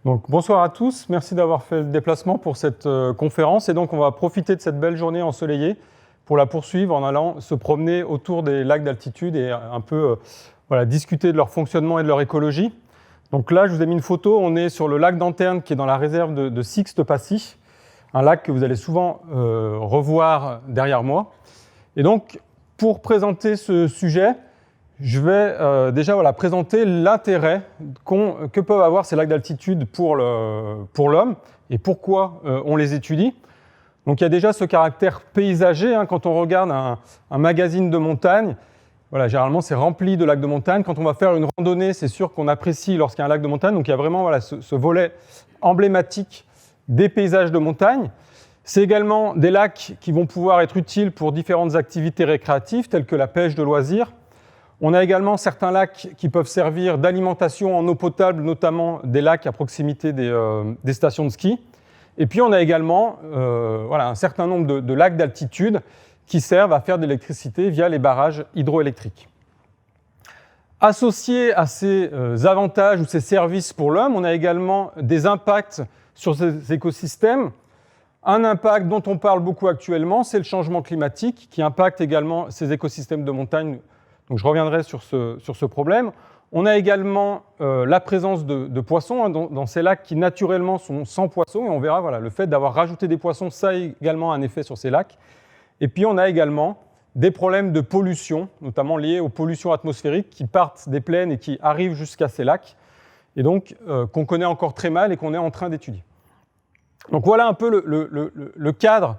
Donc, bonsoir à tous, merci d'avoir fait le déplacement pour cette conférence. Et donc, on va profiter de cette belle journée ensoleillée pour la poursuivre en allant se promener autour des lacs d'altitude et un peu discuter de leur fonctionnement et de leur écologie. Donc là, je vous ai mis une photo, on est sur le lac d'Anterne qui est dans la réserve de Sixte-Passy, un lac que vous allez souvent revoir derrière moi. Et donc, pour présenter ce sujet, je vais déjà présenter l'intérêt que peuvent avoir ces lacs d'altitude pour l'homme et pourquoi on les étudie. Donc il y a déjà ce caractère paysager, quand on regarde un magazine de montagne, généralement c'est rempli de lacs de montagne. Quand on va faire une randonnée, c'est sûr qu'on apprécie lorsqu'il y a un lac de montagne. Donc il y a vraiment ce volet emblématique des paysages de montagne. C'est également des lacs qui vont pouvoir être utiles pour différentes activités récréatives telles que la pêche de loisirs. On a également certains lacs qui peuvent servir d'alimentation en eau potable, notamment des lacs à proximité des stations de ski. Et puis on a également un certain nombre de lacs d'altitude qui servent à faire de l'électricité via les barrages hydroélectriques. Associés à ces avantages ou ces services pour l'homme, on a également des impacts sur ces écosystèmes. Un impact dont on parle beaucoup actuellement, c'est le changement climatique qui impacte également ces écosystèmes de montagne. Donc je reviendrai sur ce problème. On a également la présence de poissons dans ces lacs qui naturellement sont sans poissons. Et on verra, le fait d'avoir rajouté des poissons, ça a également un effet sur ces lacs. Et puis on a également des problèmes de pollution, notamment liés aux pollutions atmosphériques qui partent des plaines et qui arrivent jusqu'à ces lacs. Et donc qu'on connaît encore très mal et qu'on est en train d'étudier. Donc voilà un peu le cadre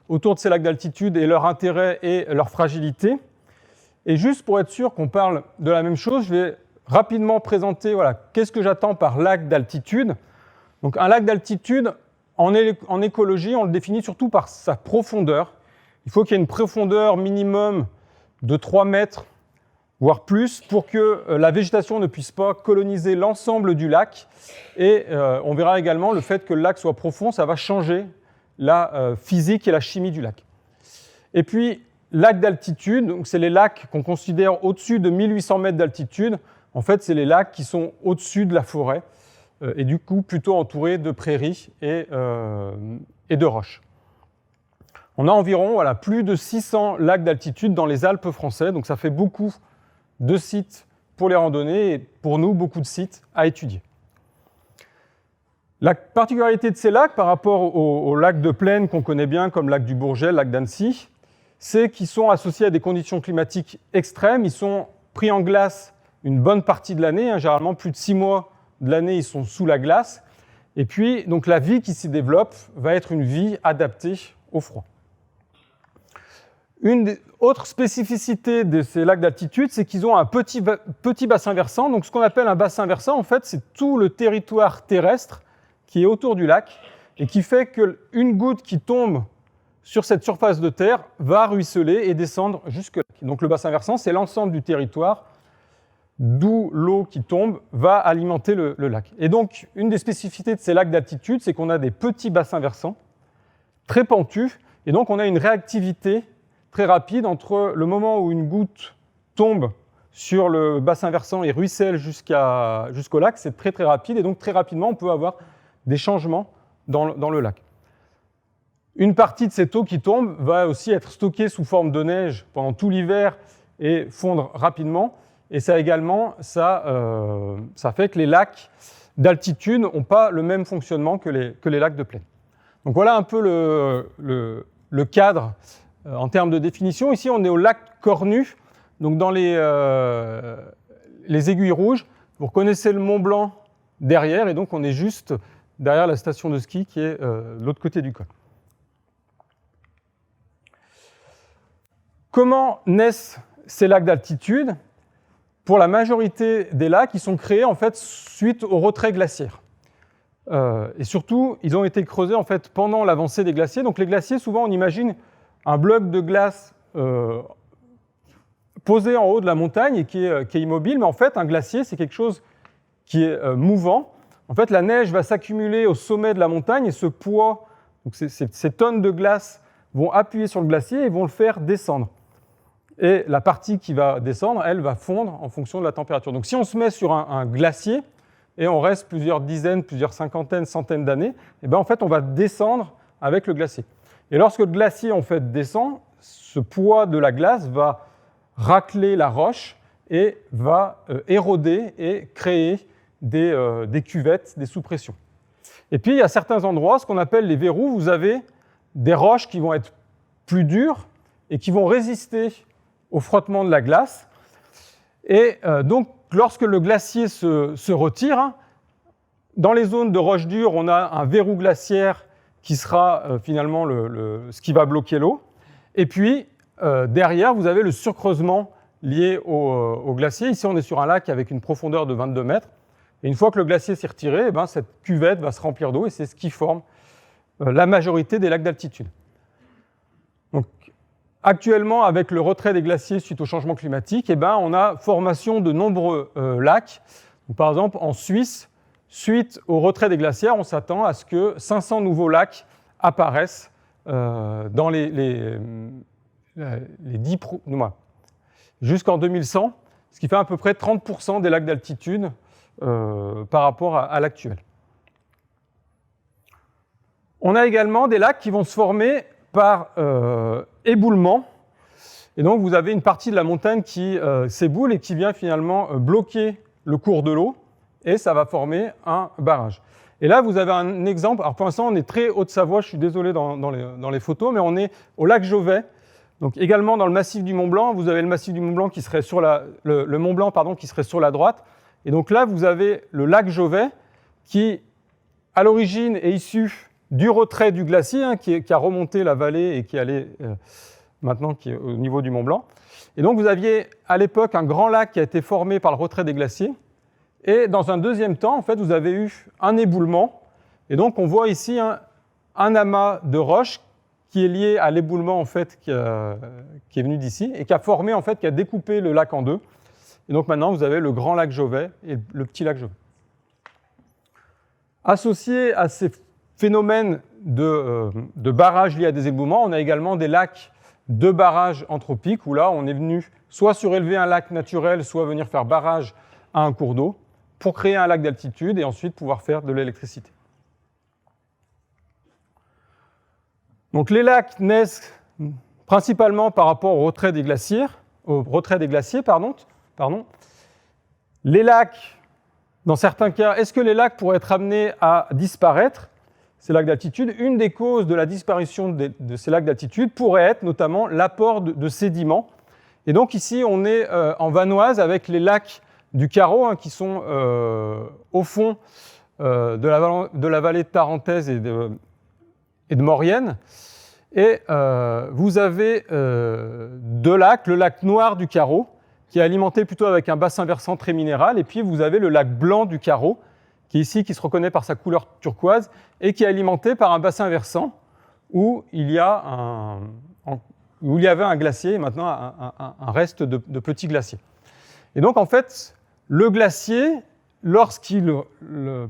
autour de ces lacs d'altitude et leur intérêt et leur fragilité. Et juste pour être sûr qu'on parle de la même chose, je vais rapidement présenter qu'est-ce que j'attends par lac d'altitude. Donc un lac d'altitude, en écologie, on le définit surtout par sa profondeur. Il faut qu'il y ait une profondeur minimum de 3 mètres, voire plus, pour que la végétation ne puisse pas coloniser l'ensemble du lac. Et on verra également le fait que le lac soit profond, ça va changer la physique et la chimie du lac. Et puis, lacs d'altitude, donc c'est les lacs qu'on considère au-dessus de 1800 mètres d'altitude. En fait, c'est les lacs qui sont au-dessus de la forêt et du coup plutôt entourés de prairies et de roches. On a environ plus de 600 lacs d'altitude dans les Alpes françaises, donc ça fait beaucoup de sites pour les randonnées et pour nous, beaucoup de sites à étudier. La particularité de ces lacs par rapport aux lacs de plaine qu'on connaît bien, comme le lac du Bourget, le lac d'Annecy, c'est qu'ils sont associés à des conditions climatiques extrêmes. Ils sont pris en glace une bonne partie de l'année. Généralement, plus de 6 mois de l'année, ils sont sous la glace. Et puis, donc, la vie qui s'y développe va être une vie adaptée au froid. Une des autres spécificités de ces lacs d'altitude, c'est qu'ils ont un petit bassin versant. Donc, ce qu'on appelle un bassin versant, en fait, c'est tout le territoire terrestre qui est autour du lac et qui fait qu'une goutte qui tombe sur cette surface de terre va ruisseler et descendre jusque là. Donc le bassin versant, c'est l'ensemble du territoire d'où l'eau qui tombe va alimenter le lac. Et donc, une des spécificités de ces lacs d'altitude, c'est qu'on a des petits bassins versants, très pentus, et donc on a une réactivité très rapide entre le moment où une goutte tombe sur le bassin versant et ruisselle jusqu'au lac, c'est très très rapide, et donc très rapidement, on peut avoir des changements dans le lac. Une partie de cette eau qui tombe va aussi être stockée sous forme de neige pendant tout l'hiver et fondre rapidement. Et ça également, ça fait que les lacs d'altitude n'ont pas le même fonctionnement que les lacs de plaine. Donc voilà un peu le cadre en termes de définition. Ici, on est au lac Cornu, donc dans les Aiguilles Rouges. Vous reconnaissez le Mont Blanc derrière, et donc on est juste derrière la station de ski qui est de l'autre côté du col. Comment naissent ces lacs d'altitude? Pour la majorité des lacs, ils sont créés en fait suite au retrait glaciaire. Et surtout, ils ont été creusés en fait pendant l'avancée des glaciers. Donc les glaciers, souvent, on imagine un bloc de glace posé en haut de la montagne et qui est immobile. Mais en fait, un glacier, c'est quelque chose qui est mouvant. En fait, la neige va s'accumuler au sommet de la montagne et ce poids, donc ces tonnes de glace, vont appuyer sur le glacier et vont le faire descendre. Et la partie qui va descendre, elle va fondre en fonction de la température. Donc si on se met sur un glacier, et on reste plusieurs dizaines, plusieurs cinquantaines, centaines d'années, et bien en fait on va descendre avec le glacier. Et lorsque le glacier en fait descend, ce poids de la glace va racler la roche et va éroder et créer des cuvettes, des sous-pressions. Et puis il y a certains endroits, ce qu'on appelle les verrous, vous avez des roches qui vont être plus dures et qui vont résister au frottement de la glace. Et donc, lorsque le glacier se retire, dans les zones de roches dures, on a un verrou glaciaire qui sera finalement ce qui va bloquer l'eau. Et puis, derrière, vous avez le surcreusement lié au glacier. Ici, on est sur un lac avec une profondeur de 22 mètres. Et une fois que le glacier s'est retiré, eh bien, cette cuvette va se remplir d'eau et c'est ce qui forme la majorité des lacs d'altitude. Donc, actuellement, avec le retrait des glaciers suite au changement climatique, eh bien, on a formation de nombreux lacs. Donc, par exemple, en Suisse, suite au retrait des glaciers, on s'attend à ce que 500 nouveaux lacs apparaissent dans les 10 mois jusqu'en 2100, ce qui fait à peu près 30% des lacs d'altitude par rapport à l'actuel. On a également des lacs qui vont se former par éboulement. Et donc, vous avez une partie de la montagne qui s'éboule et qui vient finalement bloquer le cours de l'eau, et ça va former un barrage. Et là, vous avez un exemple. Alors, pour l'instant, on est très Haute-Savoie, je suis désolé dans les photos, mais on est au lac Jovet. Donc, également dans le massif du Mont-Blanc, vous avez le massif du Mont-Blanc qui serait sur le Mont-Blanc, pardon, qui serait sur la droite. Et donc là, vous avez le lac Jovet qui, à l'origine, est issu du retrait du glacier, hein, qui a remonté la vallée et qui allait maintenant qui est au niveau du Mont-Blanc. Et donc, vous aviez à l'époque un grand lac qui a été formé par le retrait des glaciers. Et dans un deuxième temps, en fait, vous avez eu un éboulement. Et donc, on voit ici un amas de roches qui est lié à l'éboulement en fait, qui est venu d'ici et qui a formé, en fait, qui a découpé le lac en deux. Et donc maintenant, vous avez le grand lac Jovet et le petit lac Jovet. Associé à ces phénomènes de barrages liés à des éboulements, on a également des lacs de barrages anthropiques où là, on est venu soit surélever un lac naturel, soit venir faire barrage à un cours d'eau pour créer un lac d'altitude et ensuite pouvoir faire de l'électricité. Donc les lacs naissent principalement par rapport au retrait des glaciers, Les lacs, dans certains cas, est-ce que les lacs pourraient être amenés à disparaître, ces lacs d'altitude? Une des causes de la disparition de ces lacs d'altitude pourrait être notamment l'apport de sédiments. Et donc ici, on est en Vanoise avec les lacs du Carreau, hein, qui sont au fond de la vallée de Tarentaise et de Maurienne. Et vous avez deux lacs, le lac Noir du Carreau, qui est alimenté plutôt avec un bassin versant très minéral, et puis vous avez le lac Blanc du Carreau, qui est ici, qui se reconnaît par sa couleur turquoise, et qui est alimenté par un bassin versant où il y avait un glacier, et maintenant un reste de petits glaciers. Et donc en fait, le glacier, lorsqu'il,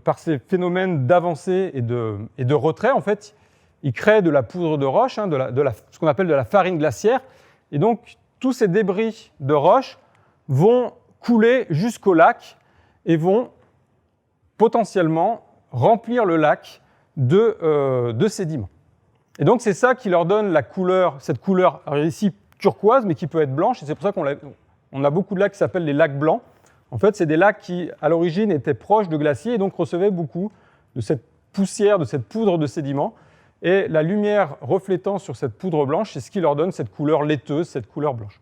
par ces phénomènes d'avancée et de retrait, en fait, il crée de la poudre de roche, hein, ce qu'on appelle de la farine glaciaire, et donc tous ces débris de roche vont couler jusqu'au lac et vont potentiellement remplir le lac de sédiments. Et donc c'est ça qui leur donne la couleur, cette couleur ici turquoise, mais qui peut être blanche, et c'est pour ça qu'on a beaucoup de lacs qui s'appellent les lacs blancs. En fait, c'est des lacs qui, à l'origine, étaient proches de glaciers et donc recevaient beaucoup de cette poussière, de cette poudre de sédiments. Et la lumière reflétant sur cette poudre blanche, c'est ce qui leur donne cette couleur laiteuse, cette couleur blanche.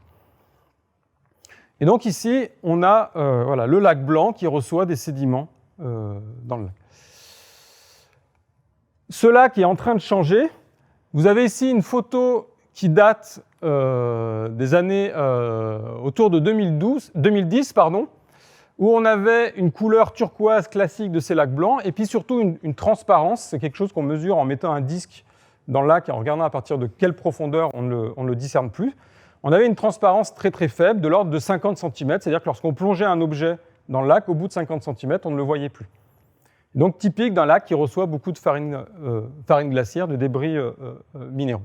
Et donc ici, on a le lac Blanc qui reçoit des sédiments dans le lac. Ce lac est en train de changer. Vous avez ici une photo qui date des années autour de 2010, où on avait une couleur turquoise classique de ces lacs blancs, et puis surtout une transparence. C'est quelque chose qu'on mesure en mettant un disque dans le lac et en regardant à partir de quelle profondeur on ne le discerne plus. On avait une transparence très très faible, de l'ordre de 50 cm, c'est-à-dire que lorsqu'on plongeait un objet dans le lac, au bout de 50 cm, on ne le voyait plus. Donc typique d'un lac qui reçoit beaucoup de farine glaciaire, de débris minéraux.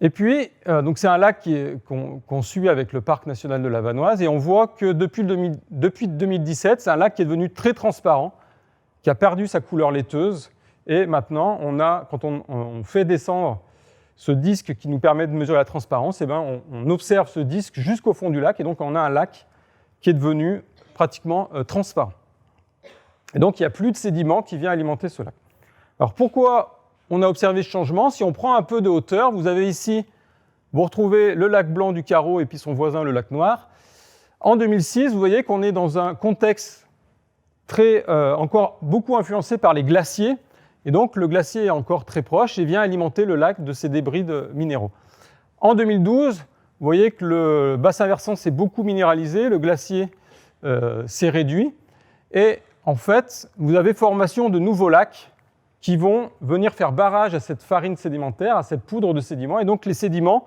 Et puis, donc c'est un lac qu'on suit avec le Parc national de la Vanoise, et on voit que depuis 2017, c'est un lac qui est devenu très transparent, qui a perdu sa couleur laiteuse, et maintenant, quand on fait descendre ce disque qui nous permet de mesurer la transparence, on observe ce disque jusqu'au fond du lac, et donc on a un lac qui est devenu pratiquement transparent. Et donc il n'y a plus de sédiments qui vient alimenter ce lac. Alors pourquoi on a observé ce changement? Si on prend un peu de hauteur, vous retrouvez le lac blanc du Carreau et puis son voisin, le lac Noir. En 2006, vous voyez qu'on est dans un contexte encore beaucoup influencé par les glaciers, et donc le glacier est encore très proche et vient alimenter le lac de ces débris minéraux. En 2012, vous voyez que le bassin versant s'est beaucoup minéralisé, le glacier s'est réduit, et en fait, vous avez formation de nouveaux lacs qui vont venir faire barrage à cette farine sédimentaire, à cette poudre de sédiments. Et donc les sédiments,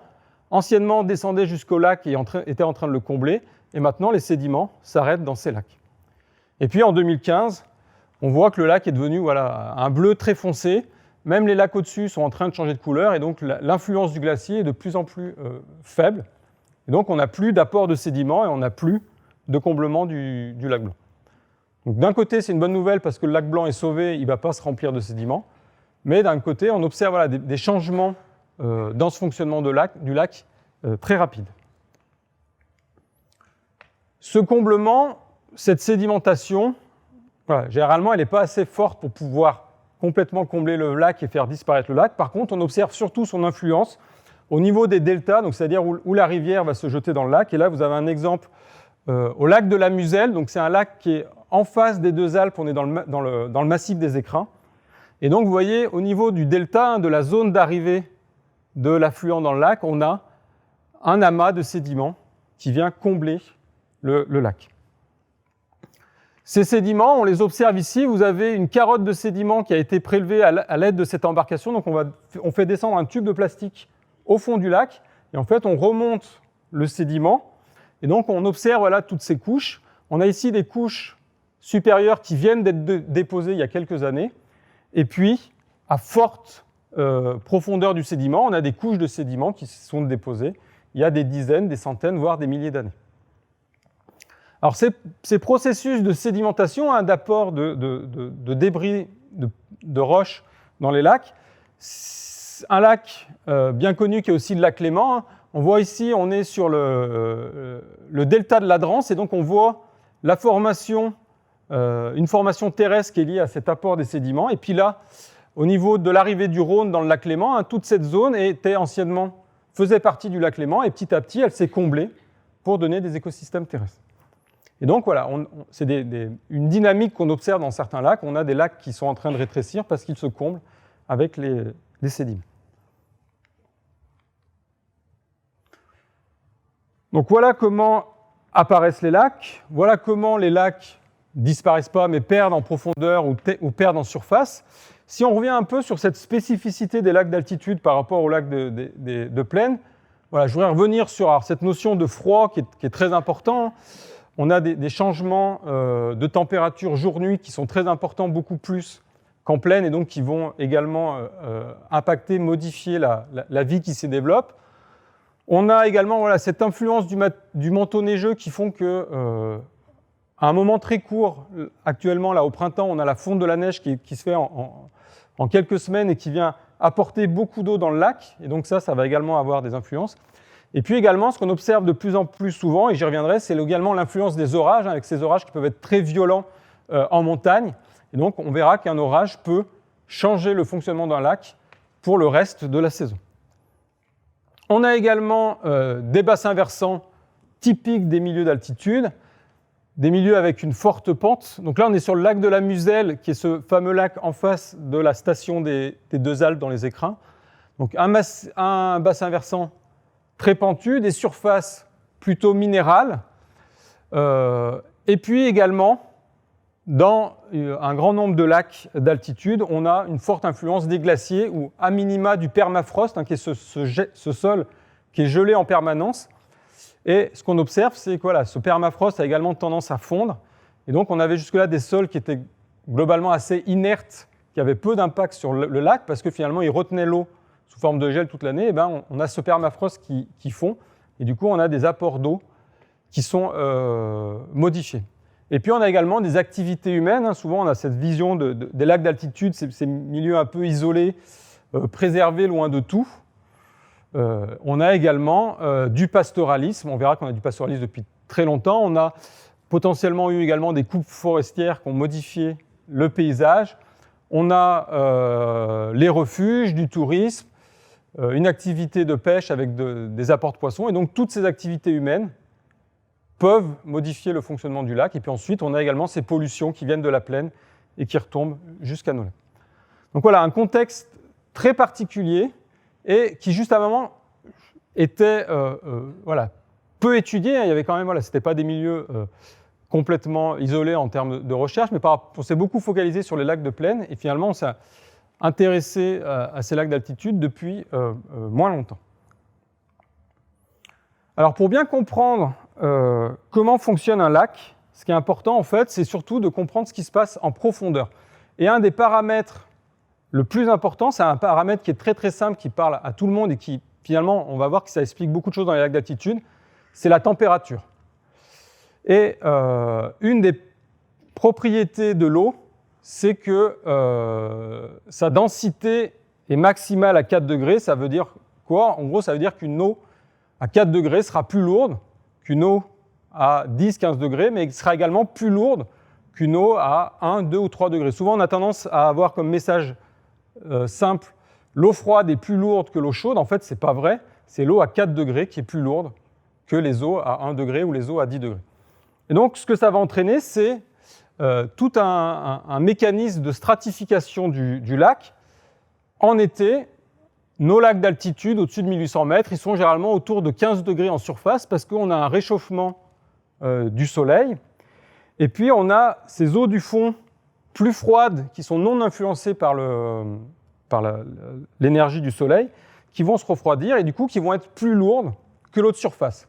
anciennement descendaient jusqu'au lac et étaient en train de le combler, et maintenant les sédiments s'arrêtent dans ces lacs. Et puis en 2015, on voit que le lac est devenu un bleu très foncé, même les lacs au-dessus sont en train de changer de couleur, et donc l'influence du glacier est de plus en plus faible. Et donc on n'a plus d'apport de sédiments et on n'a plus de comblement du lac blanc. Donc d'un côté, c'est une bonne nouvelle parce que le lac blanc est sauvé, il ne va pas se remplir de sédiments. Mais d'un côté, on observe des changements dans ce fonctionnement du lac très rapides. Ce comblement, cette sédimentation, généralement, elle n'est pas assez forte pour pouvoir complètement combler le lac et faire disparaître le lac. Par contre, on observe surtout son influence au niveau des deltas, donc c'est-à-dire où la rivière va se jeter dans le lac. Et là, vous avez un exemple au lac de la Muselle. Donc c'est un lac qui est en face des deux Alpes, on est dans le massif des Écrins. Et donc, vous voyez, au niveau du delta, de la zone d'arrivée de l'affluent dans le lac, on a un amas de sédiments qui vient combler le lac. Ces sédiments, on les observe ici. Vous avez une carotte de sédiments qui a été prélevée à l'aide de cette embarcation. Donc, on fait descendre un tube de plastique au fond du lac. Et en fait, on remonte le sédiment. Et donc, on observe toutes ces couches. On a ici des couches supérieures qui viennent d'être déposées il y a quelques années. Et puis, à forte profondeur du sédiment, on a des couches de sédiments qui sont déposées il y a des dizaines, des centaines, voire des milliers d'années. Alors, ces processus de sédimentation, d'apport de débris, de roches dans les lacs, un lac bien connu qui est aussi le lac Léman, on voit ici, on est sur le delta de l'Adrance, et donc on voit la formation, une formation terrestre qui est liée à cet apport des sédiments. Et puis là, au niveau de l'arrivée du Rhône dans le lac Léman, toute cette zone faisait partie du lac Léman, et petit à petit, elle s'est comblée pour donner des écosystèmes terrestres. Et donc voilà, c'est une dynamique qu'on observe dans certains lacs. On a des lacs qui sont en train de rétrécir parce qu'ils se comblent avec les sédiments. Donc voilà comment apparaissent les lacs. Voilà comment les lacs disparaissent pas, mais perdent en profondeur ou perdent en surface. Si on revient un peu sur cette spécificité des lacs d'altitude par rapport aux lacs de plaine, je voudrais revenir sur cette notion de froid qui est très important. On a des changements de température jour-nuit qui sont très importants, beaucoup plus qu'en plaine, et donc qui vont également impacter, modifier la vie qui s'y développe. On a également cette influence du manteau neigeux qui font que, à un moment très court, actuellement, là, au printemps, on a la fonte de la neige qui se fait en quelques semaines et qui vient apporter beaucoup d'eau dans le lac. Et donc ça va également avoir des influences. Et puis également, ce qu'on observe de plus en plus souvent, et j'y reviendrai, c'est également l'influence des orages, avec ces orages qui peuvent être très violents en montagne. Et donc, on verra qu'un orage peut changer le fonctionnement d'un lac pour le reste de la saison. On a également des bassins versants typiques des milieux d'altitude, des milieux avec une forte pente. Donc là, on est sur le lac de la Muselle, qui est ce fameux lac en face de la station des deux Alpes dans les Écrins. Donc un bassin versant très pentu, des surfaces plutôt minérales. Et puis également, dans un grand nombre de lacs d'altitude, on a une forte influence des glaciers ou à minima du permafrost, qui est ce sol qui est gelé en permanence. Et ce qu'on observe, c'est que ce permafrost a également tendance à fondre. Et donc, on avait jusque-là des sols qui étaient globalement assez inertes, qui avaient peu d'impact sur le lac, parce que finalement, ils retenaient l'eau sous forme de gel toute l'année, on a ce permafrost qui fond, et du coup, on a des apports d'eau qui sont modifiés. Et puis, on a également des activités humaines. Souvent, on a cette vision des lacs d'altitude, ces milieux un peu isolés, préservés loin de tout. On a également du pastoralisme. On verra qu'on a du pastoralisme depuis très longtemps. On a potentiellement eu également des coupes forestières qui ont modifié le paysage. On a les refuges, du tourisme, une activité de pêche avec des apports de poissons. Et donc, toutes ces activités humaines peuvent modifier le fonctionnement du lac. Et puis ensuite, on a également ces pollutions qui viennent de la plaine et qui retombent jusqu'à nos lacs. Donc voilà, un contexte très particulier et qui, juste à un moment, était peu étudié. Il y avait quand même, ce n'était pas des milieux complètement isolés en termes de recherche, mais on s'est beaucoup focalisé sur les lacs de plaine et finalement, on s'est intéressé à ces lacs d'altitude depuis moins longtemps. Alors, pour bien comprendre comment fonctionne un lac, ce qui est important, en fait, c'est surtout de comprendre ce qui se passe en profondeur. Et un des paramètres le plus important, c'est un paramètre qui est très très simple, qui parle à tout le monde et qui, finalement, on va voir que ça explique beaucoup de choses dans les lacs d'altitude, c'est la température. Et une des propriétés de l'eau, c'est que sa densité est maximale à 4 degrés. Ça veut dire quoi? En gros, ça veut dire qu'une eau à 4 degrés sera plus lourde qu'une eau à 10-15 degrés, mais elle sera également plus lourde qu'une eau à 1, 2 ou 3 degrés. Souvent, on a tendance à avoir comme message simple, l'eau froide est plus lourde que l'eau chaude. En fait, ce n'est pas vrai. C'est l'eau à 4 degrés qui est plus lourde que les eaux à 1 degré ou les eaux à 10 degrés. Et donc, ce que ça va entraîner, c'est tout un mécanisme de stratification du lac. En été, nos lacs d'altitude, au-dessus de 1800 mètres, ils sont généralement autour de 15 degrés en surface parce qu'on a un réchauffement du soleil. Et puis, on a ces eaux du fond plus froides qui sont non influencées par l'énergie du soleil, qui vont se refroidir et du coup qui vont être plus lourdes que l'eau de surface.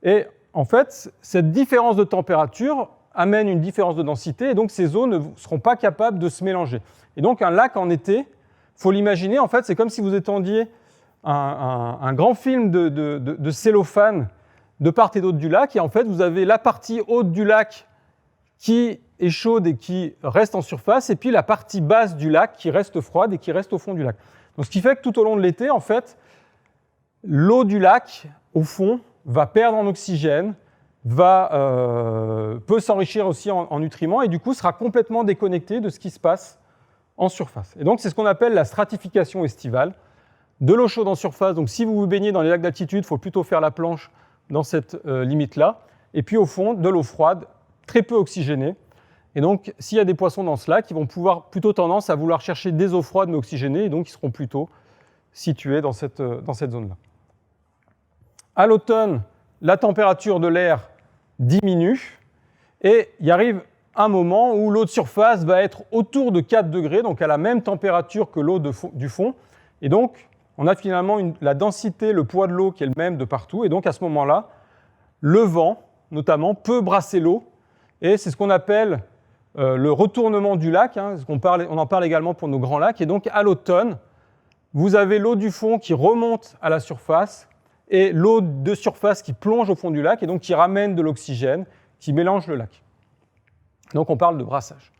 Et en fait, cette différence de température amène une différence de densité et donc ces eaux ne seront pas capables de se mélanger. Et donc un lac en été, il faut l'imaginer, en fait, c'est comme si vous étendiez un grand film de cellophane de part et d'autre du lac et en fait, vous avez la partie haute du lac qui est chaude et qui reste en surface, et puis la partie basse du lac qui reste froide et qui reste au fond du lac. Donc, ce qui fait que tout au long de l'été, en fait, l'eau du lac, au fond, va perdre en oxygène, peut s'enrichir aussi en nutriments, et du coup sera complètement déconnectée de ce qui se passe en surface. Et donc, c'est ce qu'on appelle la stratification estivale. De l'eau chaude en surface, donc si vous vous baignez dans les lacs d'altitude, il faut plutôt faire la planche dans cette limite-là. Et puis, au fond, de l'eau froide, très peu oxygénée. Et donc, s'il y a des poissons dans ce lac, ils vont plutôt tendance à vouloir chercher des eaux froides mais oxygénées, et donc ils seront plutôt situés dans cette zone-là. À l'automne, la température de l'air diminue, et il arrive un moment où l'eau de surface va être autour de 4 degrés, donc à la même température que l'eau du fond, et donc on a finalement la densité, le poids de l'eau qui est le même de partout, et donc à ce moment-là, le vent, notamment, peut brasser l'eau, et c'est ce qu'on appelle le retournement du lac, on en parle également pour nos grands lacs, et donc à l'automne, vous avez l'eau du fond qui remonte à la surface, et l'eau de surface qui plonge au fond du lac, et donc qui ramène de l'oxygène, qui mélange le lac. Donc on parle de brassage.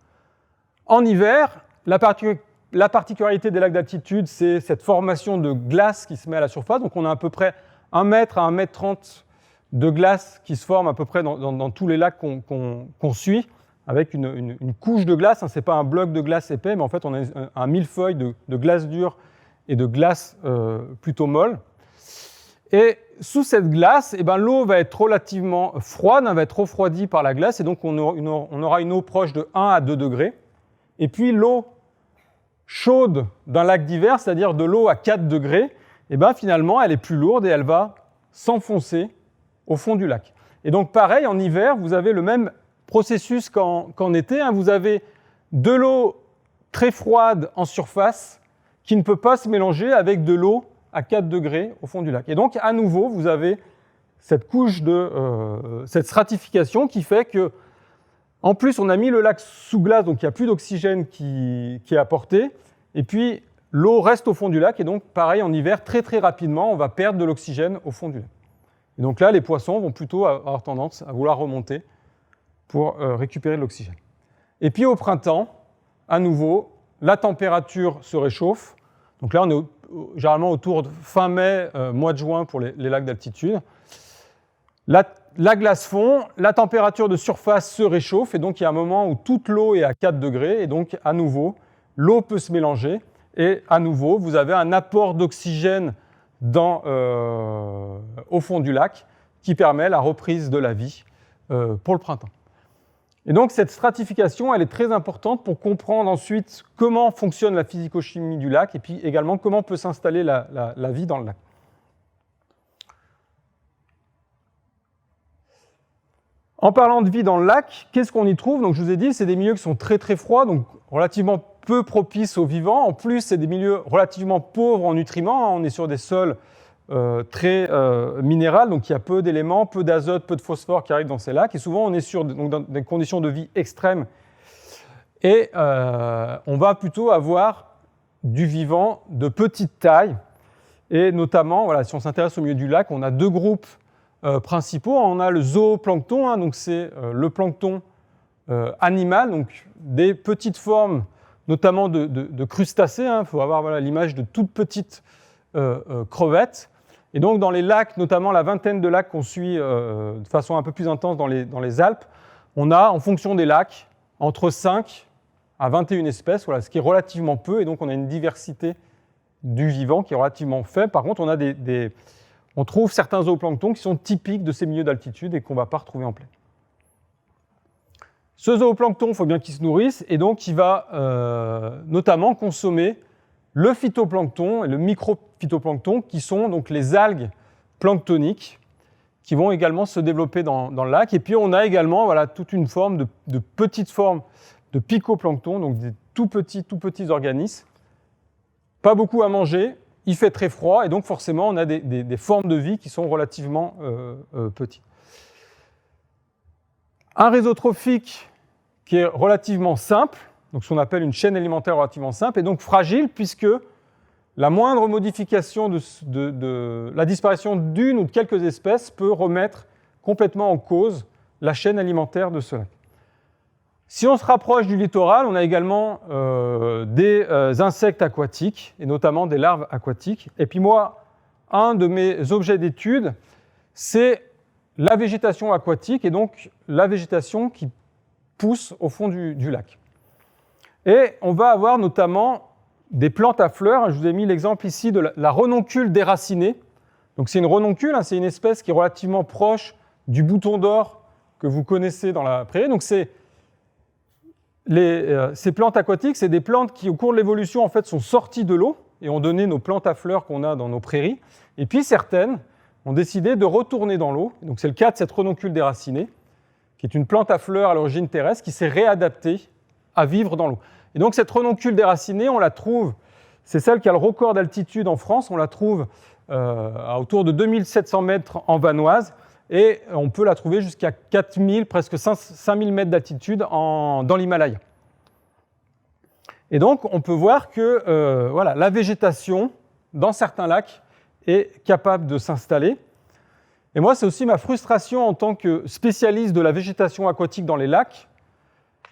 En hiver, la particularité des lacs d'altitude, c'est cette formation de glace qui se met à la surface, donc on a à peu près 1 mètre à 1 mètre 30 de glace qui se forme à peu près dans tous les lacs qu'on suit, avec une couche de glace. Ce n'est pas un bloc de glace épais, mais en fait, on a un millefeuille de glace dure et de glace plutôt molle. Et sous cette glace, l'eau va être relativement froide, va être refroidie par la glace, et donc on aura une eau proche de 1 à 2 degrés. Et puis l'eau chaude d'un lac d'hiver, c'est-à-dire de l'eau à 4 degrés, finalement, elle est plus lourde et elle va s'enfoncer au fond du lac. Et donc pareil, en hiver, vous avez le même processus qu'en été. Vous avez de l'eau très froide en surface qui ne peut pas se mélanger avec de l'eau à 4 degrés au fond du lac. Et donc, à nouveau, vous avez cette couche cette stratification qui fait que, en plus, on a mis le lac sous glace, donc il n'y a plus d'oxygène qui est apporté. Et puis, l'eau reste au fond du lac, et donc, pareil, en hiver, très très rapidement, on va perdre de l'oxygène au fond du lac. Et donc là, les poissons vont plutôt avoir tendance à vouloir remonter pour récupérer de l'oxygène. Et puis au printemps, à nouveau, la température se réchauffe. Donc là, on est généralement autour de fin mai, mois de juin pour les lacs d'altitude. La glace fond, la température de surface se réchauffe, et donc il y a un moment où toute l'eau est à 4 degrés, et donc à nouveau, l'eau peut se mélanger, et à nouveau, vous avez un apport d'oxygène au fond du lac qui permet la reprise de la vie pour le printemps. Et donc cette stratification, elle est très importante pour comprendre ensuite comment fonctionne la physico-chimie du lac, et puis également comment peut s'installer la vie dans le lac. En parlant de vie dans le lac, qu'est-ce qu'on y trouve? Donc je vous ai dit, c'est des milieux qui sont très très froids, donc relativement peu propices aux vivants. En plus, c'est des milieux relativement pauvres en nutriments. On est sur des sols très minérales, donc il y a peu d'éléments, peu d'azote, peu de phosphore qui arrivent dans ces lacs. Et souvent, on est dans des conditions de vie extrêmes. Et on va plutôt avoir du vivant de petite taille. Et notamment, voilà, si on s'intéresse au milieu du lac, on a deux groupes principaux. On a le zooplancton, donc c'est le plancton animal, donc des petites formes, notamment de crustacés. Il faut avoir l'image de toutes petites crevettes. Et donc dans les lacs, notamment la vingtaine de lacs qu'on suit de façon un peu plus intense dans les Alpes, on a, en fonction des lacs, entre 5 à 21 espèces, voilà, ce qui est relativement peu, et donc on a une diversité du vivant qui est relativement faible. Par contre, on trouve certains zooplanctons qui sont typiques de ces milieux d'altitude et qu'on ne va pas retrouver en plaine. Ce zooplancton, il faut bien qu'il se nourrisse, et donc il va notamment consommer le phytoplancton et le microphytoplancton, qui sont donc les algues planctoniques, qui vont également se développer dans le lac. Et puis on a également toute une forme de petites formes de picoplancton, donc des tout petits organismes. Pas beaucoup à manger, il fait très froid, et donc forcément on a des formes de vie qui sont relativement petites. Un réseau trophique qui est relativement simple, donc ce qu'on appelle une chaîne alimentaire relativement simple, et donc fragile, puisque la moindre modification de la disparition d'une ou de quelques espèces peut remettre complètement en cause la chaîne alimentaire de ce lac. Si on se rapproche du littoral, on a également des insectes aquatiques, et notamment des larves aquatiques. Et puis moi, un de mes objets d'étude, c'est la végétation aquatique, et donc la végétation qui pousse au fond du lac. Et on va avoir notamment des plantes à fleurs. Je vous ai mis l'exemple ici de la renoncule déracinée. Donc c'est une renoncule, c'est une espèce qui est relativement proche du bouton d'or que vous connaissez dans la prairie. Donc ces plantes aquatiques, c'est des plantes qui, au cours de l'évolution, en fait, sont sorties de l'eau et ont donné nos plantes à fleurs qu'on a dans nos prairies. Et puis certaines ont décidé de retourner dans l'eau. Donc c'est le cas de cette renoncule déracinée, qui est une plante à fleurs à l'origine terrestre, qui s'est réadaptée à vivre dans l'eau. Et donc cette renoncule déracinée, on la trouve, c'est celle qui a le record d'altitude en France, on la trouve à autour de 2700 mètres en Vanoise, et on peut la trouver jusqu'à 4000, presque 5000 mètres d'altitude dans l'Himalaya. Et donc on peut voir que la végétation dans certains lacs est capable de s'installer. Et moi, c'est aussi ma frustration en tant que spécialiste de la végétation aquatique dans les lacs.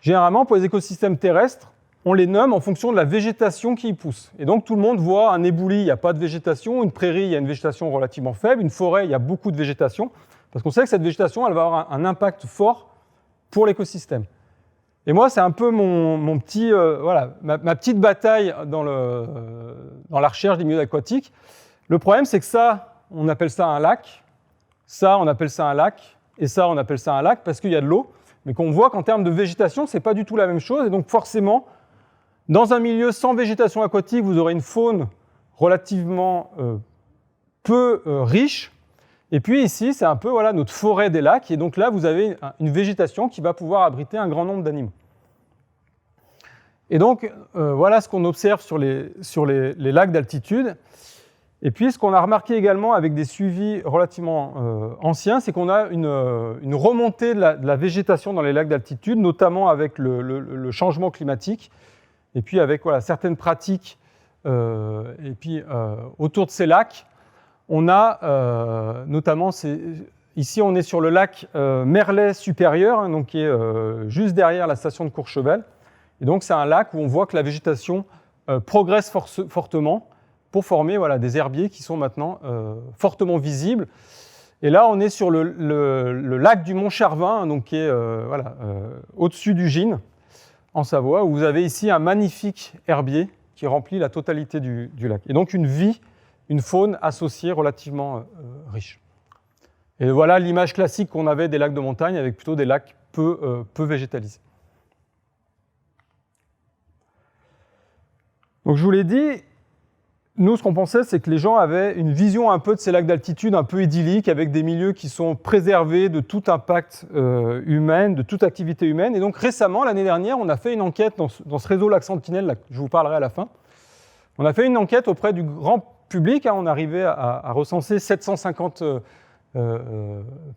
Généralement, pour les écosystèmes terrestres, on les nomme en fonction de la végétation qui y pousse. Et donc, tout le monde voit un ébouli, il n'y a pas de végétation, une prairie, il y a une végétation relativement faible, une forêt, il y a beaucoup de végétation, parce qu'on sait que cette végétation, elle va avoir un impact fort pour l'écosystème. Et moi, c'est un peu mon petit, ma petite bataille dans la recherche des milieux aquatiques. Le problème, c'est que ça, on appelle ça un lac, ça, on appelle ça un lac, et ça, on appelle ça un lac, parce qu'il y a de l'eau, mais qu'on voit qu'en termes de végétation, ce n'est pas du tout la même chose, et donc forcément, dans un milieu sans végétation aquatique, vous aurez une faune relativement peu riche. Et puis ici, c'est un peu notre forêt des lacs. Et donc là, vous avez une végétation qui va pouvoir abriter un grand nombre d'animaux. Et donc, voilà ce qu'on observe sur les lacs d'altitude. Et puis, ce qu'on a remarqué également avec des suivis relativement anciens, c'est qu'on a une remontée de la végétation dans les lacs d'altitude, notamment avec le changement climatique. Et puis avec certaines pratiques Et puis, autour de ces lacs, on a notamment, ici on est sur le lac Merlet supérieur, hein, donc qui est juste derrière la station de Courchevel. Et donc c'est un lac où on voit que la végétation progresse fortement pour former voilà, des herbiers qui sont maintenant fortement visibles. Et là, on est sur le lac du Mont-Charvin, donc qui est au-dessus du Gine, en Savoie, où vous avez ici un magnifique herbier qui remplit la totalité du lac. Et donc une faune associée relativement riche. Et voilà l'image classique qu'on avait des lacs de montagne, avec plutôt des lacs peu végétalisés. Donc je vous l'ai dit, nous ce qu'on pensait, c'est que les gens avaient une vision un peu de ces lacs d'altitude un peu idyllique, avec des milieux qui sont préservés de tout impact humain, de toute activité humaine. Et donc récemment, l'année dernière, on a fait une enquête dans ce réseau Lac Sentinelle, là, je vous parlerai à la fin. On a fait une enquête auprès du grand public, hein, on arrivait à recenser 750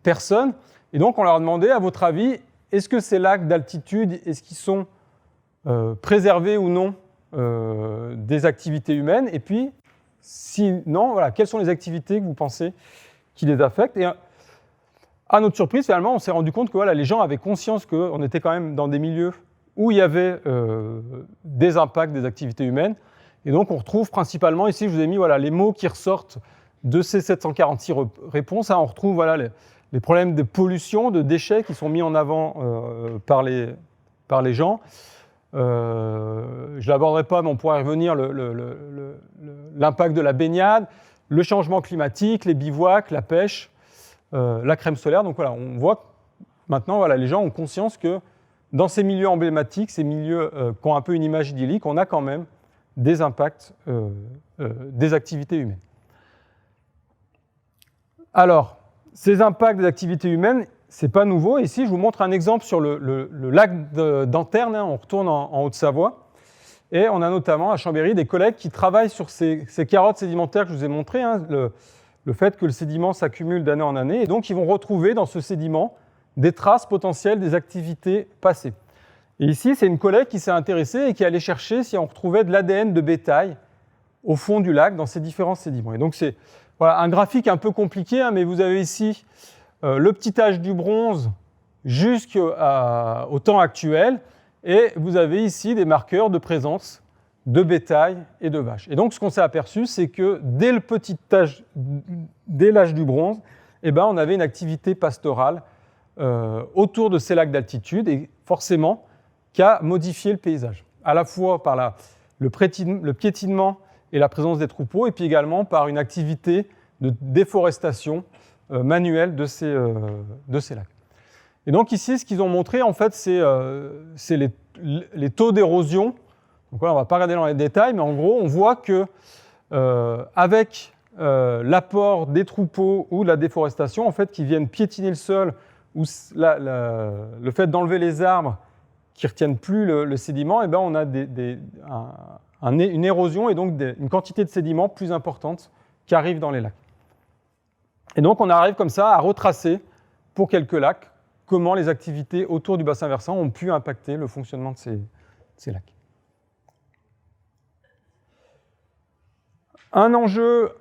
personnes. Et donc on leur a demandé, à votre avis, est-ce que ces lacs d'altitude, est-ce qu'ils sont préservés ou non des activités humaines, et puis, sinon, voilà, quelles sont les activités que vous pensez qui les affectent. Et à notre surprise, finalement, on s'est rendu compte que voilà, les gens avaient conscience qu'on était quand même dans des milieux où il y avait des impacts des activités humaines. Et donc, on retrouve principalement, ici, je vous ai mis voilà, les mots qui ressortent de ces 746 réponses. Hein, on retrouve voilà, les problèmes de pollution, de déchets qui sont mis en avant par les gens. Je ne l'aborderai pas, mais on pourra y revenir, l'impact de la baignade, le changement climatique, les bivouacs, la pêche, la crème solaire. Donc voilà, on voit que maintenant, voilà, les gens ont conscience que dans ces milieux emblématiques, ces milieux qui ont un peu une image idyllique, on a quand même des impacts des activités humaines. Alors, ces impacts des activités humaines, ce n'est pas nouveau. Ici, je vous montre un exemple sur le lac d'Anterne. Hein, on retourne en Haute-Savoie. Et on a notamment à Chambéry des collègues qui travaillent sur ces carottes sédimentaires que je vous ai montrées, hein, le fait que le sédiment s'accumule d'année en année. Et donc, ils vont retrouver dans ce sédiment des traces potentielles des activités passées. Et ici, c'est une collègue qui s'est intéressée et qui allait chercher si on retrouvait de l'ADN de bétail au fond du lac dans ces différents sédiments. Et donc, c'est voilà, un graphique un peu compliqué, hein, mais vous avez ici le petit âge du bronze jusqu'au temps actuel, et vous avez ici des marqueurs de présence de bétail et de vaches. Et donc, ce qu'on s'est aperçu, c'est que dès l'âge du bronze, eh ben, on avait une activité pastorale autour de ces lacs d'altitude, et forcément, qui a modifié le paysage, à la fois par le piétinement et la présence des troupeaux, et puis également par une activité de déforestation manuelle de ces lacs. Et donc ici, ce qu'ils ont montré, en fait, c'est les taux d'érosion. Donc là, on ne va pas regarder dans les détails, mais en gros, on voit que avec l'apport des troupeaux ou de la déforestation, en fait, qui viennent piétiner le sol, ou le fait d'enlever les arbres qui ne retiennent plus le sédiment, eh ben, on a une érosion et donc une quantité de sédiments plus importante qui arrive dans les lacs. Et donc, on arrive comme ça à retracer, pour quelques lacs, comment les activités autour du bassin versant ont pu impacter le fonctionnement de ces lacs. Un enjeu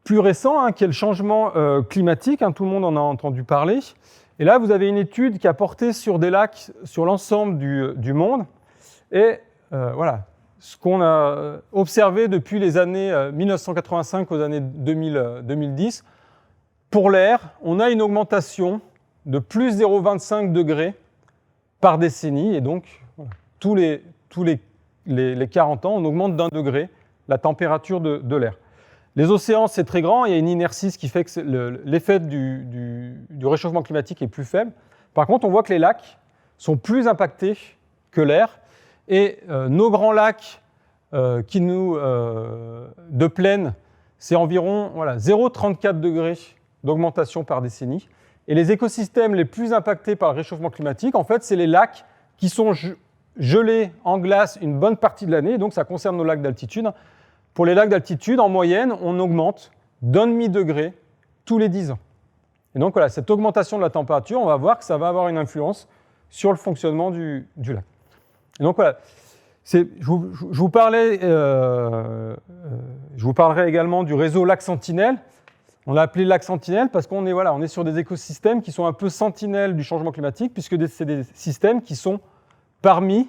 plus récent, hein, qui est le changement climatique, hein, tout le monde en a entendu parler. Et là, vous avez une étude qui a porté sur des lacs sur l'ensemble du monde. Et voilà, ce qu'on a observé depuis les années 1985 aux années 2010, pour l'air, on a une augmentation de plus 0,25 degrés par décennie. Et donc, voilà, tous les 40 ans, on augmente d'1 degré la température de l'air. Les océans, c'est très grand, il y a une inertie, ce qui fait que l'effet du réchauffement climatique est plus faible. Par contre, on voit que les lacs sont plus impactés que l'air. Et nos grands lacs de plaine, c'est environ 0,34 degrés d'augmentation par décennie. Et les écosystèmes les plus impactés par le réchauffement climatique, en fait, c'est les lacs qui sont gelés en glace une bonne partie de l'année. Donc, ça concerne nos lacs d'altitude. Pour les lacs d'altitude, en moyenne, on augmente d'1,5 degré tous les 10 ans. Et donc, voilà, cette augmentation de la température, on va voir que ça va avoir une influence sur le fonctionnement du lac. Et donc, voilà, Je vous parlerai également du réseau Lac Sentinelle. On l'a appelé Lac Sentinelle parce qu'on est, on est sur des écosystèmes qui sont un peu sentinelles du changement climatique, puisque c'est des systèmes qui sont parmi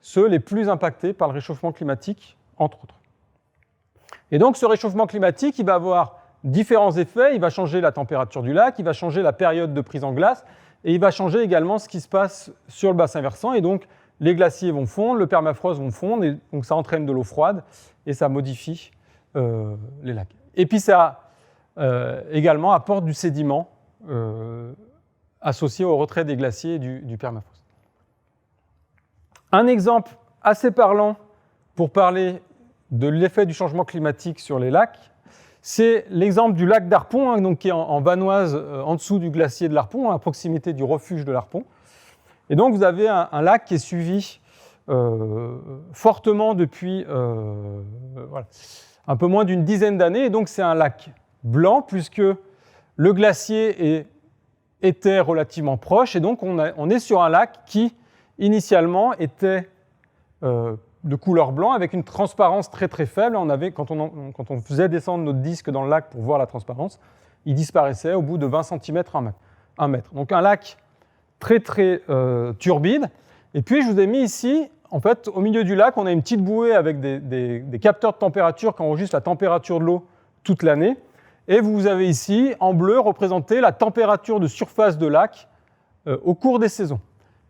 ceux les plus impactés par le réchauffement climatique, entre autres. Et donc ce réchauffement climatique, il va avoir différents effets. Il va changer la température du lac, il va changer la période de prise en glace, et il va changer également ce qui se passe sur le bassin versant. Et donc les glaciers vont fondre, le permafrost vont fondre, et donc ça entraîne de l'eau froide, et ça modifie les lacs. Et puis ça également apporte du sédiment associé au retrait des glaciers et du permafrost. Un exemple assez parlant pour parler de l'effet du changement climatique sur les lacs, c'est l'exemple du lac d'Harpon, donc qui est en Vanoise, en dessous du glacier de l'Harpon, à proximité du refuge de l'Harpon. Et donc vous avez un lac qui est suivi fortement depuis un peu moins d'une dizaine d'années. Et donc c'est un lac blanc, puisque le glacier était relativement proche. Et donc on est sur un lac qui, initialement, était de couleur blanc avec une transparence très très faible. Quand on faisait descendre notre disque dans le lac pour voir la transparence, il disparaissait au bout de 20 cm, 1 mètre. Donc un lac très très turbide. Et puis je vous ai mis ici, en fait, au milieu du lac, on a une petite bouée avec des capteurs de température qui enregistrent la température de l'eau toute l'année. Et vous avez ici, en bleu, représenté la température de surface de lac au cours des saisons.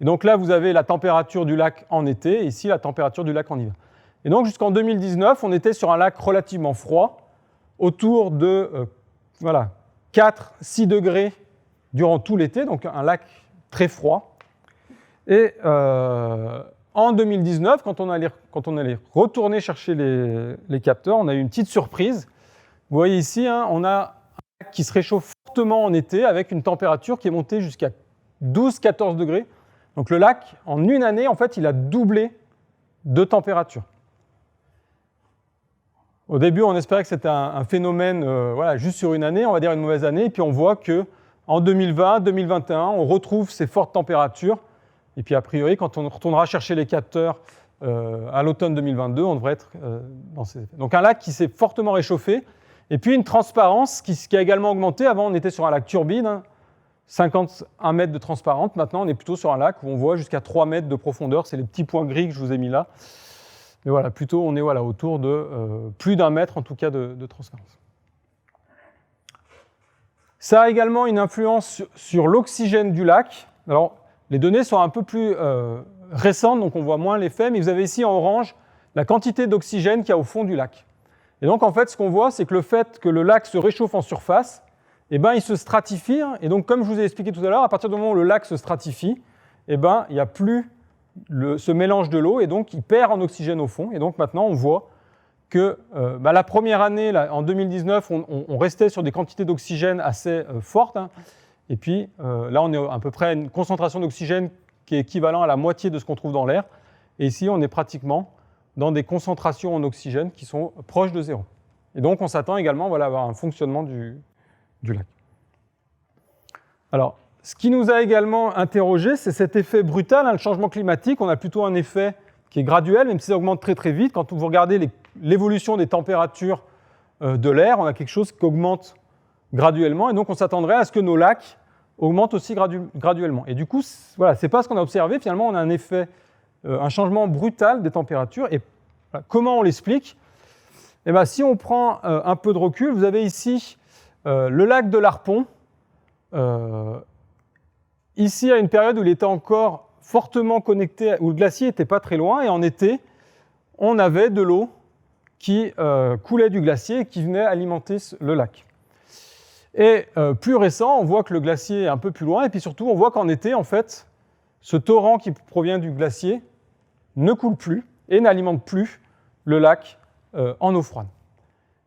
Et donc là, vous avez la température du lac en été, et ici, la température du lac en hiver. Et donc, jusqu'en 2019, on était sur un lac relativement froid, autour de 4-6 degrés durant tout l'été, donc un lac très froid. Et en 2019, quand on allait retourner chercher les capteurs, on a eu une petite surprise. Vous voyez ici, on a un lac qui se réchauffe fortement en été, avec une température qui est montée jusqu'à 12-14 degrés. Donc le lac, en une année, en fait, il a doublé de température. Au début, on espérait que c'était un phénomène juste sur une année, on va dire une mauvaise année, et puis on voit qu'en 2020, 2021, on retrouve ces fortes températures, et puis a priori, quand on retournera chercher les capteurs à l'automne 2022, on devrait être dans ces effets. Donc un lac qui s'est fortement réchauffé, et puis une transparence qui a également augmenté. Avant, on était sur un lac turbide, 51 mètres de transparente. Maintenant, on est plutôt sur un lac où on voit jusqu'à 3 mètres de profondeur. C'est les petits points gris que je vous ai mis là. Mais voilà, plutôt, on est autour de plus d'1 mètre, en tout cas, de transparence. Ça a également une influence sur l'oxygène du lac. Alors, les données sont un peu plus récentes, donc on voit moins l'effet, mais vous avez ici en orange la quantité d'oxygène qu'il y a au fond du lac. Et donc, en fait, ce qu'on voit, c'est que le fait que le lac se réchauffe en surface, il se stratifie. Et donc, comme je vous ai expliqué tout à l'heure, à partir du moment où le lac se stratifie, il n'y a plus ce mélange de l'eau, et donc il perd en oxygène au fond. Et donc maintenant, on voit que la première année, en 2019, on restait sur des quantités d'oxygène assez fortes. Et puis là, on est à peu près à une concentration d'oxygène qui est équivalent à la moitié de ce qu'on trouve dans l'air. Et ici, on est pratiquement dans des concentrations en oxygène qui sont proches de zéro. Et donc, on s'attend également à avoir un fonctionnement du lac. Alors, ce qui nous a également interrogé, c'est cet effet brutal, le changement climatique. On a plutôt un effet qui est graduel, même si ça augmente très très vite. Quand vous regardez l'évolution des températures de l'air, on a quelque chose qui augmente graduellement, et donc on s'attendrait à ce que nos lacs augmentent aussi graduellement. Et du coup, c'est pas ce qu'on a observé. Finalement, on a un effet, un changement brutal des températures. Et comment on l'explique ? Si on prend un peu de recul, vous avez ici le lac de l'Harpon, ici à une période où il était encore fortement connecté, où le glacier n'était pas très loin, et en été, on avait de l'eau qui coulait du glacier et qui venait alimenter le lac. Et plus récent, on voit que le glacier est un peu plus loin, et puis surtout, on voit qu'en été, en fait, ce torrent qui provient du glacier ne coule plus et n'alimente plus le lac en eau froide.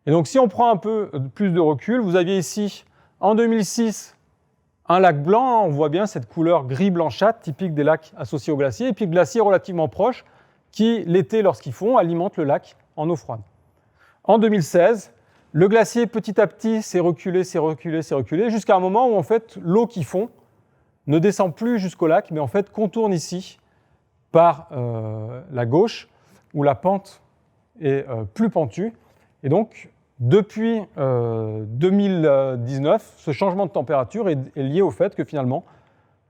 Et donc, si on prend un peu plus de recul, vous aviez ici, en 2006, un lac blanc, on voit bien cette couleur gris blanchâtre typique des lacs associés au glacier, et puis le glacier relativement proche qui, l'été, lorsqu'il fond, alimente le lac en eau froide. En 2016, le glacier, petit à petit, s'est reculé, jusqu'à un moment où, en fait, l'eau qui fond ne descend plus jusqu'au lac, mais en fait contourne ici, par la gauche, où la pente est plus pentue. Et donc, depuis 2019, ce changement de température est lié au fait que finalement,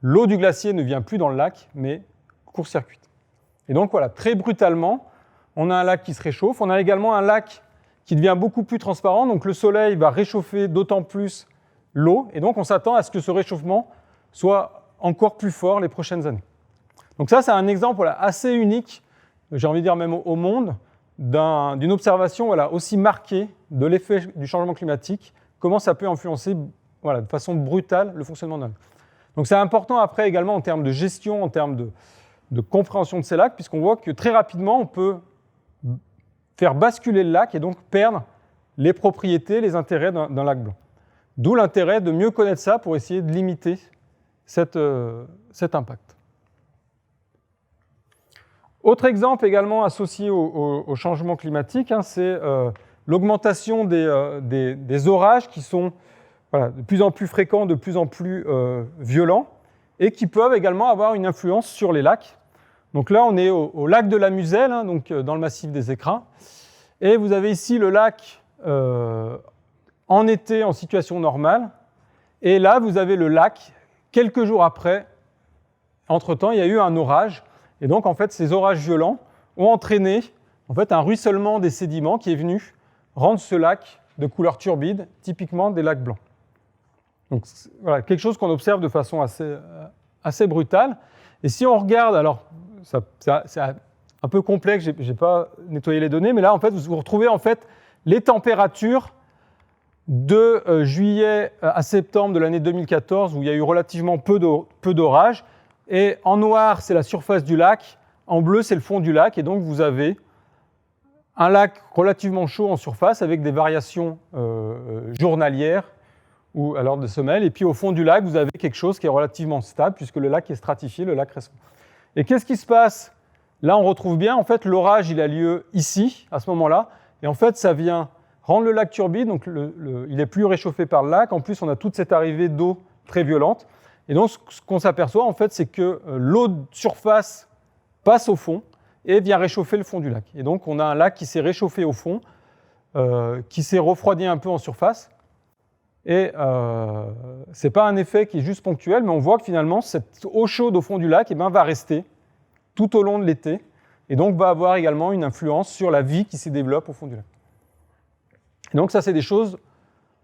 l'eau du glacier ne vient plus dans le lac, mais court-circuite. Et donc voilà, très brutalement, on a un lac qui se réchauffe. On a également un lac qui devient beaucoup plus transparent. Donc le soleil va réchauffer d'autant plus l'eau. Et donc on s'attend à ce que ce réchauffement soit encore plus fort les prochaines années. Donc ça, c'est un exemple assez unique, j'ai envie de dire même au monde, d'une observation aussi marquée de l'effet du changement climatique, comment ça peut influencer de façon brutale le fonctionnement d'un lac. Donc c'est important après également en termes de gestion, en termes de compréhension de ces lacs, puisqu'on voit que très rapidement, on peut faire basculer le lac et donc perdre les propriétés, les intérêts d'un lac blanc. D'où l'intérêt de mieux connaître ça pour essayer de limiter cet impact. Autre exemple également associé au changement climatique, c'est l'augmentation des orages qui sont de plus en plus fréquents, de plus en plus violents, et qui peuvent également avoir une influence sur les lacs. Donc là, on est au lac de la Muselle, donc dans le massif des Écrins, et vous avez ici le lac en été en situation normale, et là, vous avez le lac quelques jours après. Entre-temps, il y a eu un orage. Et donc, en fait, ces orages violents ont entraîné un ruissellement des sédiments qui est venu rendre ce lac de couleur turbide, typiquement des lacs blancs. Donc, voilà, quelque chose qu'on observe de façon assez brutale. Et si on regarde, alors, c'est un peu complexe, je n'ai pas nettoyé les données, mais là, en fait, vous retrouvez les températures de juillet à septembre de l'année 2014, où il y a eu relativement peu d'orages. Et en noir, c'est la surface du lac. En bleu, c'est le fond du lac. Et donc, vous avez un lac relativement chaud en surface avec des variations journalières ou à l'ordre de semelle. Et puis, au fond du lac, vous avez quelque chose qui est relativement stable puisque le lac est stratifié, le lac reste. Et qu'est-ce qui se passe? Là, on retrouve bien, l'orage, il a lieu ici, à ce moment-là. Et en fait, ça vient rendre le lac turbide. Donc, il est plus réchauffé par le lac. En plus, on a toute cette arrivée d'eau très violente. Et donc, ce qu'on s'aperçoit, c'est que l'eau de surface passe au fond et vient réchauffer le fond du lac. Et donc, on a un lac qui s'est réchauffé au fond, qui s'est refroidi un peu en surface. Et ce n'est pas un effet qui est juste ponctuel, mais on voit que finalement, cette eau chaude au fond du lac va rester tout au long de l'été, et donc va avoir également une influence sur la vie qui s'y développe au fond du lac. Et donc, ça, c'est des choses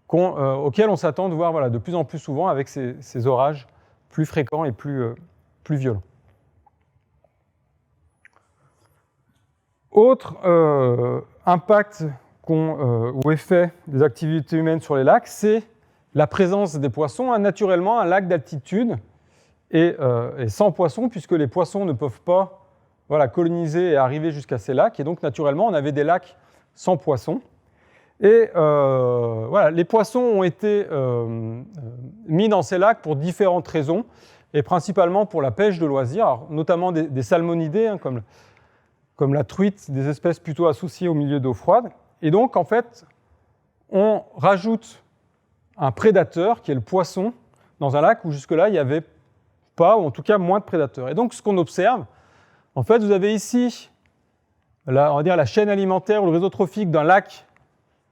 auxquelles on s'attend de voir de plus en plus souvent avec ces orages plus fréquents et plus violents. Autre impact ou effet des activités humaines sur les lacs, c'est la présence des poissons. Naturellement, un lac d'altitude est sans poissons, puisque les poissons ne peuvent pas coloniser et arriver jusqu'à ces lacs. Et donc, naturellement, on avait des lacs sans poissons. Et les poissons ont été mis dans ces lacs pour différentes raisons, et principalement pour la pêche de loisirs, alors, notamment des salmonidés, comme la truite, des espèces plutôt associées au milieu d'eau froide. Et donc, en fait, on rajoute un prédateur, qui est le poisson, dans un lac où jusque-là, il n'y avait pas, ou en tout cas moins de prédateurs. Et donc, ce qu'on observe, en fait, vous avez ici, on va dire la chaîne alimentaire ou le réseau trophique d'un lac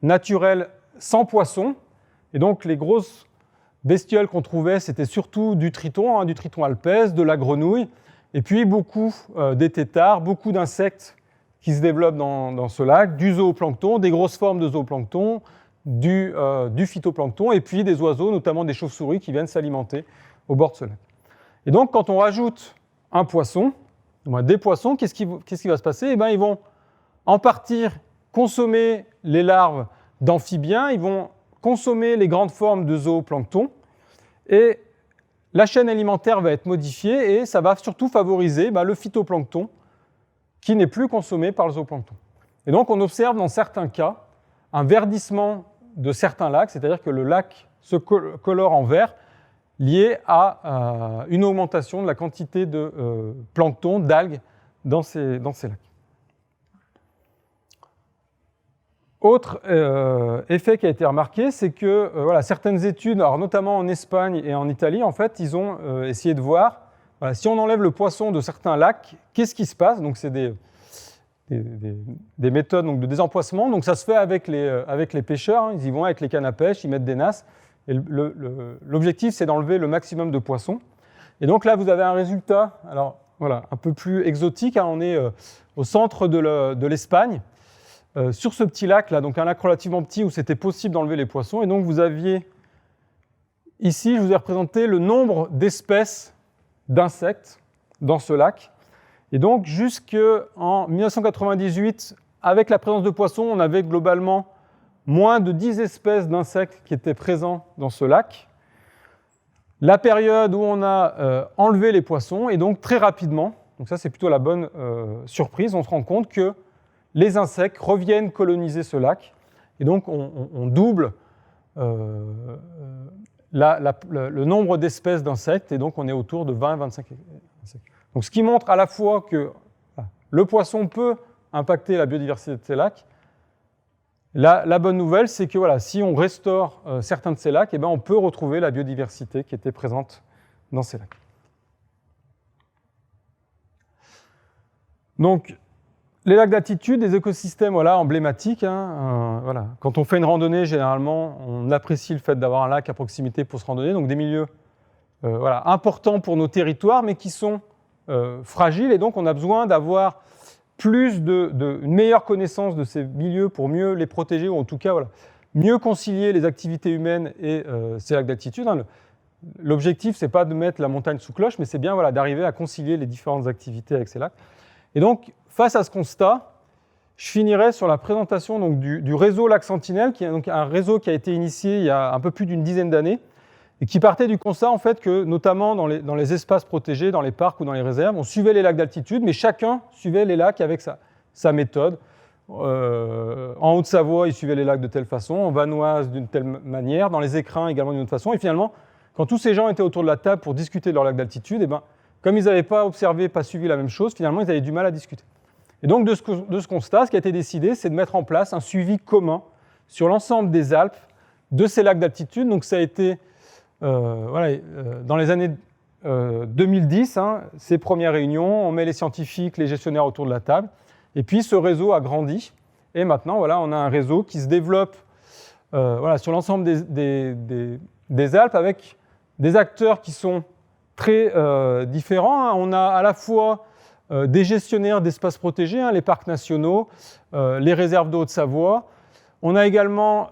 naturel sans poissons. Et donc, les grosses bestioles qu'on trouvait, c'était surtout du triton alpestre, de la grenouille, et puis beaucoup des têtards, beaucoup d'insectes qui se développent dans ce lac, du zooplancton, des grosses formes de zooplancton, du phytoplancton, et puis des oiseaux, notamment des chauves-souris, qui viennent s'alimenter au bord de ce lac. Et donc, quand on rajoute un poisson, des poissons, qu'est-ce qui va se passer? Ils vont en partie consommer les larves d'amphibiens, ils vont consommer les grandes formes de zooplancton, et la chaîne alimentaire va être modifiée, et ça va surtout favoriser le phytoplancton, qui n'est plus consommé par le zooplancton. Et donc, on observe dans certains cas un verdissement de certains lacs, c'est-à-dire que le lac se colore en vert, lié à une augmentation de la quantité de plancton, d'algues, dans ces lacs. Autre effet qui a été remarqué, c'est que certaines études, alors notamment en Espagne et en Italie, en fait, ils ont essayé de voir si on enlève le poisson de certains lacs, qu'est-ce qui se passe? Donc, c'est des des méthodes donc, de désempoissement. Donc ça se fait avec les pêcheurs, hein. Ils y vont avec les cannes à pêche, ils mettent des nasses. Et l'objectif, c'est d'enlever le maximum de poissons. Et donc là, vous avez un résultat, alors voilà, un peu plus exotique, hein. On est au centre de l'Espagne, sur ce petit lac là, donc un lac relativement petit où c'était possible d'enlever les poissons. Et donc vous aviez ici, je vous ai représenté le nombre d'espèces d'insectes dans ce lac. Et donc jusqu'en 1998, avec la présence de poissons, on avait globalement moins de 10 espèces d'insectes qui étaient présents dans ce lac. La période où on a enlevé les poissons, et donc très rapidement, donc ça c'est plutôt la bonne surprise, on se rend compte que les insectes reviennent coloniser ce lac, et donc on double le nombre d'espèces d'insectes, et donc on est autour de 20-25 insectes. Donc ce qui montre à la fois que le poisson peut impacter la biodiversité de ces lacs. La bonne nouvelle, c'est que voilà, si on restaure certains de ces lacs, eh ben, on peut retrouver la biodiversité qui était présente dans ces lacs. Donc, les lacs d'altitude, des écosystèmes voilà, emblématiques. Hein, voilà. Quand on fait une randonnée, généralement, on apprécie le fait d'avoir un lac à proximité pour se randonner. Donc, des milieux voilà, importants pour nos territoires, mais qui sont fragiles. Et donc, on a besoin d'avoir une meilleure connaissance de ces milieux pour mieux les protéger, ou en tout cas voilà, mieux concilier les activités humaines et ces lacs d'altitude. Hein. L'objectif, ce n'est pas de mettre la montagne sous cloche, mais c'est bien voilà, d'arriver à concilier les différentes activités avec ces lacs. Et donc, face à ce constat, je finirai sur la présentation donc, du réseau Lac Sentinelle, qui est donc un réseau qui a été initié il y a un peu plus d'une dizaine d'années, et qui partait du constat en fait, que, notamment dans les espaces protégés, dans les parcs ou dans les réserves, on suivait les lacs d'altitude, mais chacun suivait les lacs avec sa méthode. En Haute-Savoie, ils suivaient les lacs de telle façon, en Vanoise d'une telle manière, dans les écrins également d'une autre façon. Et finalement, quand tous ces gens étaient autour de la table pour discuter de leur lac d'altitude, eh ben, comme ils n'avaient pas observé, pas suivi la même chose, finalement, ils avaient du mal à discuter. Et donc, de ce constat, ce qui a été décidé, c'est de mettre en place un suivi commun sur l'ensemble des Alpes de ces lacs d'altitude. Donc, ça a été dans les années 2010, hein, ces premières réunions, on met les scientifiques, les gestionnaires autour de la table, et puis ce réseau a grandi, et maintenant voilà, on a un réseau qui se développe sur l'ensemble des Alpes avec des acteurs qui sont très différents. Hein. On a à la fois des gestionnaires d'espaces protégés, hein, les parcs nationaux, les réserves de Haute-Savoie. On a également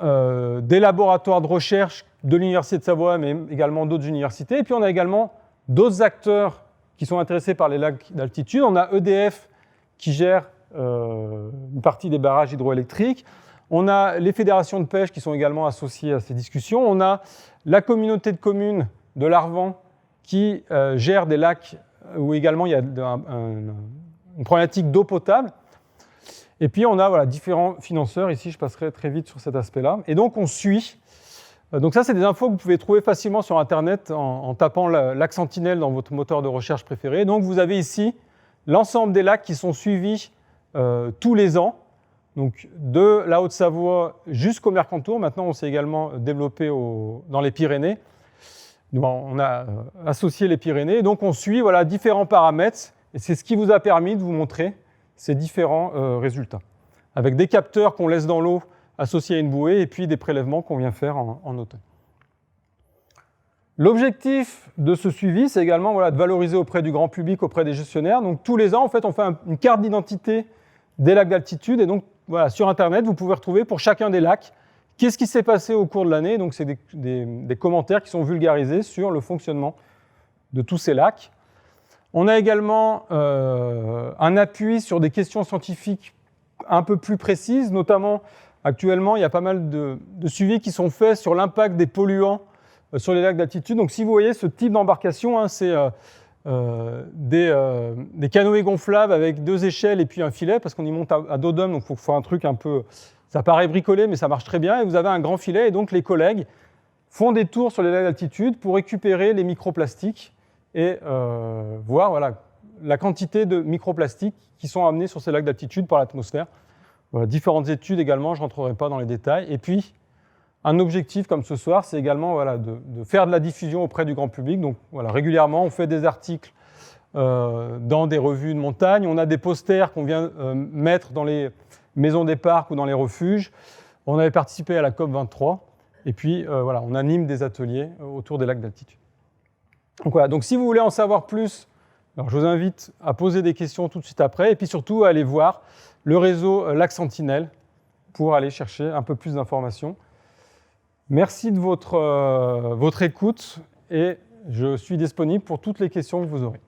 des laboratoires de recherche de l'Université de Savoie, mais également d'autres universités. Et puis on a également d'autres acteurs qui sont intéressés par les lacs d'altitude. On a EDF qui gère une partie des barrages hydroélectriques. On a les fédérations de pêche qui sont également associées à ces discussions. On a la communauté de communes de l'Arvan qui gère des lacs où également il y a une problématique d'eau potable. Et puis on a voilà, différents financeurs. Ici, je passerai très vite sur cet aspect-là. Et donc on suit. Donc ça, c'est des infos que vous pouvez trouver facilement sur Internet en tapant lac Sentinelle dans votre moteur de recherche préféré. Donc vous avez ici l'ensemble des lacs qui sont suivis tous les ans. Donc de la Haute-Savoie jusqu'au Mercantour. Maintenant, on s'est également développé dans les Pyrénées. On a associé les Pyrénées. Donc on suit voilà, différents paramètres. Et c'est ce qui vous a permis de vous montrer ces différents résultats. Avec des capteurs qu'on laisse dans l'eau associés à une bouée et puis des prélèvements qu'on vient faire en automne. L'objectif de ce suivi, c'est également voilà, de valoriser auprès du grand public, auprès des gestionnaires. Donc tous les ans, en fait, on fait une carte d'identité des lacs d'altitude. Et donc, voilà, sur Internet, vous pouvez retrouver pour chacun des lacs qu'est-ce qui s'est passé au cours de l'année. Donc, c'est des commentaires qui sont vulgarisés sur le fonctionnement de tous ces lacs. On a également un appui sur des questions scientifiques un peu plus précises. Notamment, actuellement, il y a pas mal de suivis qui sont faits sur l'impact des polluants sur les lacs d'altitude. Donc, si vous voyez ce type d'embarcation, hein, c'est des canoës gonflables avec 2 échelles et puis un filet, parce qu'on y monte à dos d'homme, donc il faut un truc un peu... Ça paraît bricolé, mais ça marche très bien. Et vous avez un grand filet, et donc les collègues font des tours sur les lacs d'altitude pour récupérer les microplastiques et voir voilà, la quantité de microplastiques qui sont amenés sur ces lacs d'altitude par l'atmosphère. Voilà, différentes études également, je ne rentrerai pas dans les détails. Et puis, un objectif comme ce soir, c'est également voilà, de faire de la diffusion auprès du grand public. Donc voilà, régulièrement, on fait des articles dans des revues de montagne. On a des posters qu'on vient mettre dans les maisons des parcs ou dans les refuges. On avait participé à la COP23. Et puis, voilà, on anime des ateliers autour des lacs d'altitude. Donc voilà, donc si vous voulez en savoir plus, alors je vous invite à poser des questions tout de suite après, et puis surtout à aller voir le réseau Lac Sentinelle pour aller chercher un peu plus d'informations. Merci de votre écoute, et je suis disponible pour toutes les questions que vous aurez.